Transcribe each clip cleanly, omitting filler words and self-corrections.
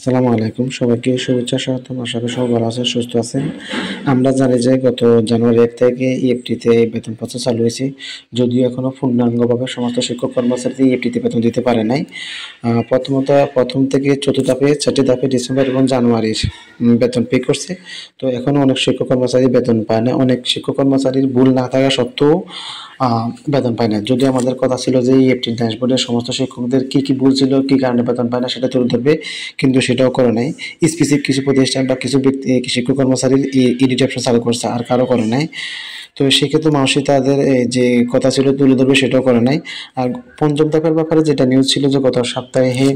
আসসালামু আলাইকুম, সবাইকে শুভেচ্ছা স্বাগতম। আশা করি সবাই ভালো আছেন, সুস্থ আছেন। আমরা জানি যে গত জানুয়ারি 1 থেকে ইএফটিতে বেতন প্রসেস চালু হয়েছে। যদিও এখনো পূর্ণাঙ্গভাবে সমস্ত শিক্ষক কর্মচারী ইএফটিতে বেতন দিতে পারে নাই। প্রথমত প্রথম থেকে চতুর্থ ধাপে 4টি ধাপে ডিসেম্বর এবং জানুয়ারির বেতন পে করছে। তো এখনো অনেক শিক্ষক কর্মচারী বেতন পায় না। অনেক শিক্ষক কর্মচারীর ভুল না থাকা সত্ত্বেও বেতন পায় না। যদিও আমাদের কথা ছিল যে ইএফটি ড্যাশবোর্ডে সমস্ত শিক্ষকদের কি ভুল ছিল, কি কারণে বেতন পায় না সেটা তুলে ধরবে, কিন্তু সেটাও করে নাই। স্পেসিফিক কিছু প্রতিষ্ঠান বা কিছু ব্যক্তি শিক্ষক কর্মচারীর ইডিট অপশন চালু করছে, আর কারো করে নাই। তো সেক্ষেত্রে মানুষই তাদের যে কথা ছিল তুলে ধরবে, সেটাও করে নাই। আর পঞ্চম ধাপের ব্যাপারে যেটা নিউজ ছিল যে গত সপ্তাহে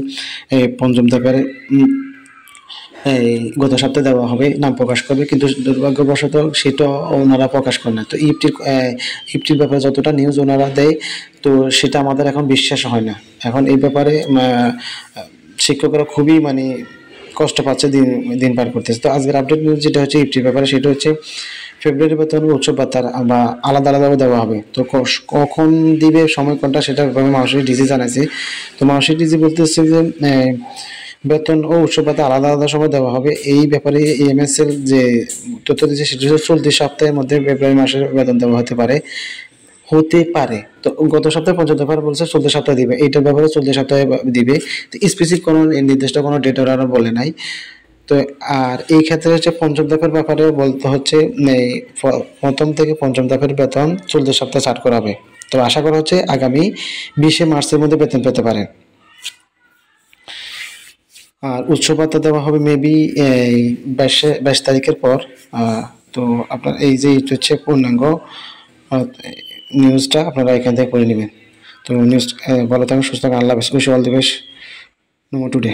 পঞ্চম ধাপের এই গত সপ্তাহে দেওয়া হবে, নাম প্রকাশ করবে, কিন্তু দুর্ভাগ্যবশত সেটা ওনারা প্রকাশ করে না। তো ইফটির ব্যাপারে যতটা নিউজ ওনারা দেয়, তো সেটা আমাদের এখন বিশ্বাস হয় না। এখন এই ব্যাপারে শিক্ষকরা খুবই কষ্ট পাচ্ছে, দিন দিন পার করতেছে। তো আজকের আপডেট নিউজ যেটা হচ্ছে ইফটির ব্যাপারে, সেটা হচ্ছে ফেব্রুয়ারি বেতন উৎসব ভাতার বা আলাদা আলাদাভাবে দেওয়া হবে। তো কখন দিবে, সময় কোনটা, সেটা ব্যাপারে মানসিক ডিসি জানাইছে। তো মানসিক ডিসি বলতেছে যে বেতন ও উৎসব ভাতা আলাদা আলাদা সময় দেওয়া হবে। এই ব্যাপারে এএমএস এর যে তথ্য দিচ্ছে সেটা হচ্ছে চলতি সপ্তাহের মধ্যে ফেব্রুয়ারি মাসের বেতন দেওয়া হতে পারে। তো গত সপ্তাহে পঞ্চম দফার বলছে চলতি সপ্তাহে দিবে, এইটার ব্যাপারে চলতি সপ্তাহে দিবে। তো স্পেসিফিক কোনো নির্দিষ্ট কোনো ডেট ওরা বলে নাই। তো আর এই ক্ষেত্রে হচ্ছে পঞ্চম দফার ব্যাপারে বলতে হচ্ছে প্রথম থেকে পঞ্চম দফার বেতন চলতি সপ্তাহে ছাড় করা হবে। তো আশা করা হচ্ছে আগামী 20শে মার্চের মধ্যে বেতন পেতে পারেন। আর উৎসব ভাতা দেওয়া হবে মেবি এই 22 তারিখের পর। তো আপনার এই যে এটা হচ্ছে পূর্ণাঙ্গ নিউজটা, আপনারা এখান থেকে পড়ে নেবেন। তো নিউজ ভালো থাকুন, সুস্থ থাকুন, আল্লাহ হাফেজ, wish all the best, no more today.